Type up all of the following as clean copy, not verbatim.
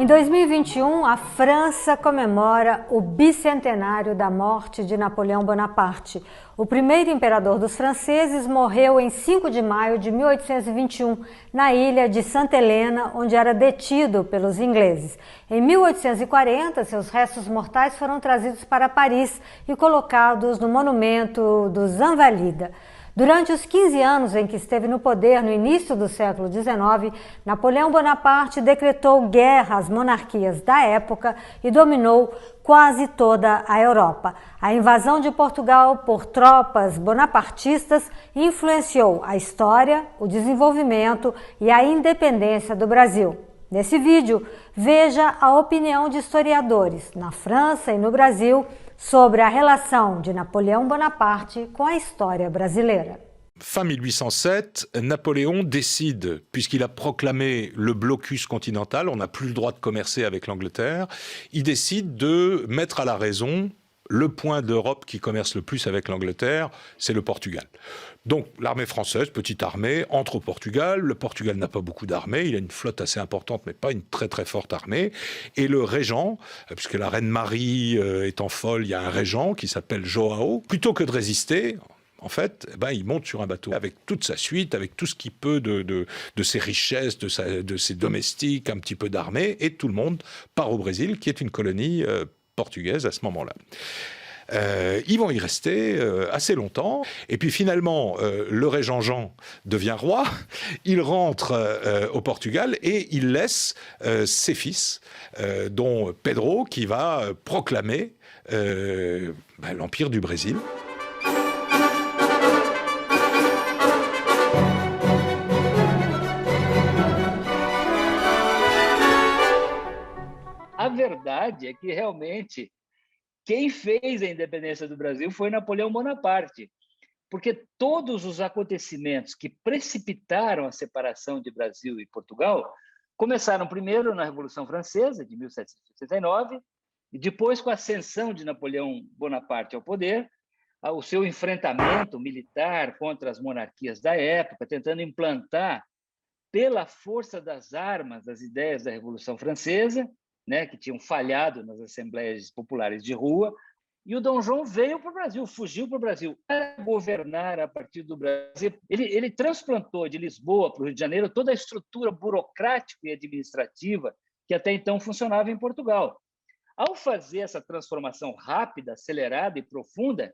2021, a França comemora o bicentenário da morte de Napoleão Bonaparte. O primeiro imperador dos franceses morreu em 5 de maio de 1821, na ilha de Santa Helena, onde era detido pelos ingleses. Em 1840, seus restos mortais foram trazidos para Paris e colocados no monumento dos Invalides. Durante os 15 anos em que esteve no poder no início do século XIX, Napoleão Bonaparte decretou guerra às monarquias da época e dominou quase toda a Europa. A invasão de Portugal por tropas bonapartistas influenciou a história, o desenvolvimento e a independência do Brasil. Nesse vídeo, veja a opinião de historiadores na França e no Brasil sobre a relação de Napoléon Bonaparte com a história brasileira. Fin 1807, Napoléon décide, puisqu'il a proclamé le blocus continental, on n'a plus le droit de commercer avec l'Angleterre, il décide de mettre à la raison le point d'Europe qui commerce le plus avec l'Angleterre, c'est le Portugal. Donc l'armée française, petite armée, entre au Portugal. Le Portugal n'a pas beaucoup d'armée, il a une flotte assez importante, mais pas une très très forte armée. Et le régent, puisque la reine Marie étant folle, il y a un régent qui s'appelle Joao. Plutôt que de résister, en fait, il monte sur un bateau avec toute sa suite, avec tout ce qu'il peut de ses richesses, de ses domestiques, un petit peu d'armée, et tout le monde part au Brésil, qui est une colonie portugaise à ce moment-là. Ils vont y rester assez longtemps. Et puis finalement, le régent Jean devient roi. Il rentre au Portugal et il laisse ses fils, dont Pedro, qui va proclamer l'Empire du Brésil. A verdade é que realmente quem fez a independência do Brasil foi Napoleão Bonaparte, porque todos os acontecimentos que precipitaram a separação de Brasil e Portugal começaram primeiro na Revolução Francesa, de 1789, e depois com a ascensão de Napoleão Bonaparte ao poder, o seu enfrentamento militar contra as monarquias da época, tentando implantar, pela força das armas, as ideias da Revolução Francesa, que tinham falhado nas assembleias populares de rua, e o Dom João veio para o Brasil, fugiu para o Brasil, para governar a partir do Brasil. Ele transplantou de Lisboa para o Rio de Janeiro toda a estrutura burocrática e administrativa que até então funcionava em Portugal. Ao fazer essa transformação rápida, acelerada e profunda,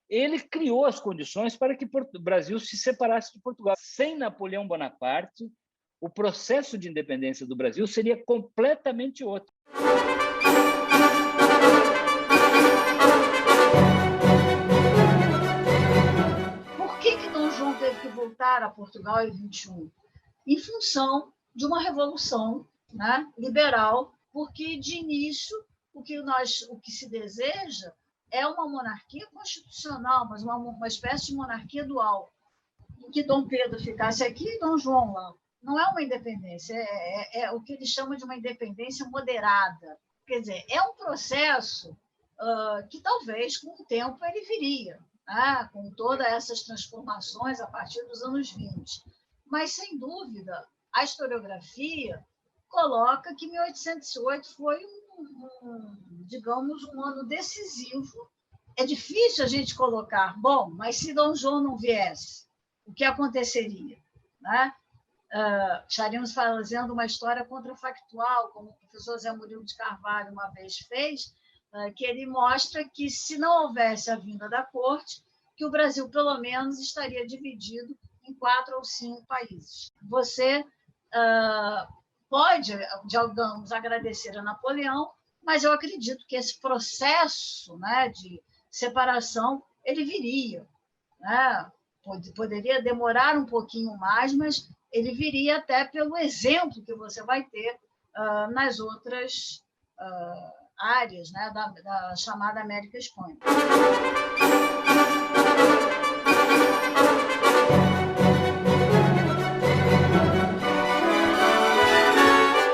ele criou as condições para que o Brasil se separasse de Portugal. Sem Napoleão Bonaparte, o processo de independência do Brasil seria completamente outro. Por que Dom João teve que voltar a Portugal em 21? Em função de uma revolução, liberal, porque de início o que se deseja é uma monarquia constitucional, mas uma espécie de monarquia dual, em que Dom Pedro ficasse aqui e Dom João lá. Não é uma independência, é o que ele chama de uma independência moderada. Quer dizer, é um processo que talvez com o tempo ele viria, com todas essas transformações a partir dos anos 20. Mas, sem dúvida, a historiografia coloca que 1808 foi digamos, um ano decisivo. É difícil a gente colocar, bom, mas se Dom João não viesse, o que aconteceria? Estaríamos fazendo uma história contrafactual, como o professor Zé Murilo de Carvalho uma vez fez, que ele mostra que, se não houvesse a vinda da corte, que o Brasil, pelo menos, estaria dividido em 4 ou 5 países. Você pode, digamos, agradecer a Napoleão, mas eu acredito que esse processo de separação ele viria. Poderia demorar um pouquinho mais, mas ele viria até pelo exemplo que você vai ter nas outras áreas da chamada América Hispânica.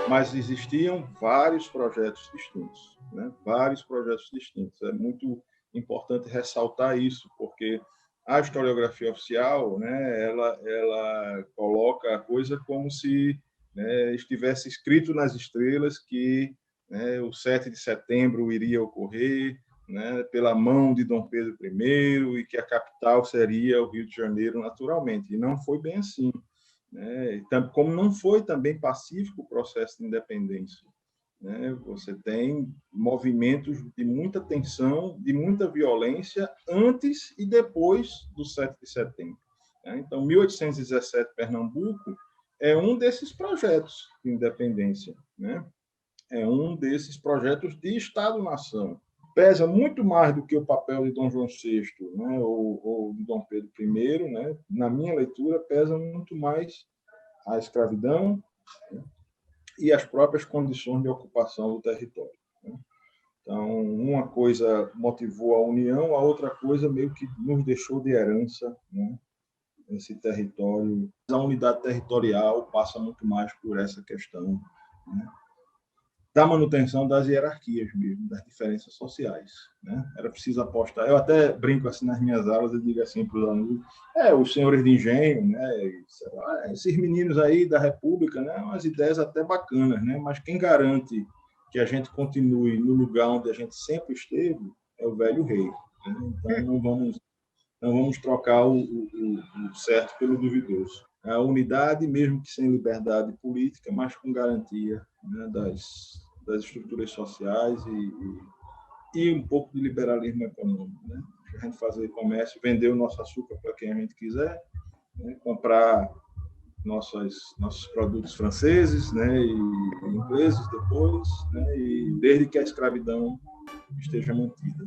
Mas existiam vários projetos distintos, vários projetos distintos. É muito importante ressaltar isso, porque a historiografia oficial, ela coloca a coisa como se né, estivesse escrito nas estrelas que, né, o 7 de setembro iria ocorrer, né, pela mão de Dom Pedro I, e que a capital seria o Rio de Janeiro naturalmente. E não foi bem assim, né? Como não foi também pacífico o processo de independência, né? Você tem movimentos de muita tensão, de muita violência antes e depois do 7 de setembro. Então, 1817, Pernambuco é um desses projetos de independência, né? É um desses projetos de Estado-nação. Pesa muito mais do que o papel de Dom João VI, né, ou de Dom Pedro I, né? Na minha leitura, pesa muito mais a escravidão, né, e as próprias condições de ocupação do território, né? Então, uma coisa motivou a união, a outra coisa meio que nos deixou de herança, né, esse território. A unidade territorial passa muito mais por essa questão, né, da manutenção das hierarquias mesmo, das diferenças sociais, né? Era preciso apostar. Eu até brinco assim nas minhas aulas, eu digo assim para os alunos, os senhores de engenho, né? Esses meninos aí da República, né? Umas ideias até bacanas, né? Mas quem garante que a gente continue no lugar onde a gente sempre esteve é o velho rei, né? Então não vamos trocar o certo pelo duvidoso. A unidade, mesmo que sem liberdade política, mas com garantia, né, das estruturas sociais e um pouco de liberalismo econômico, né? A gente fazer comércio, vender o nosso açúcar para quem a gente quiser, né, comprar nossos produtos franceses, né, e ingleses depois, né, e desde que a escravidão esteja mantida.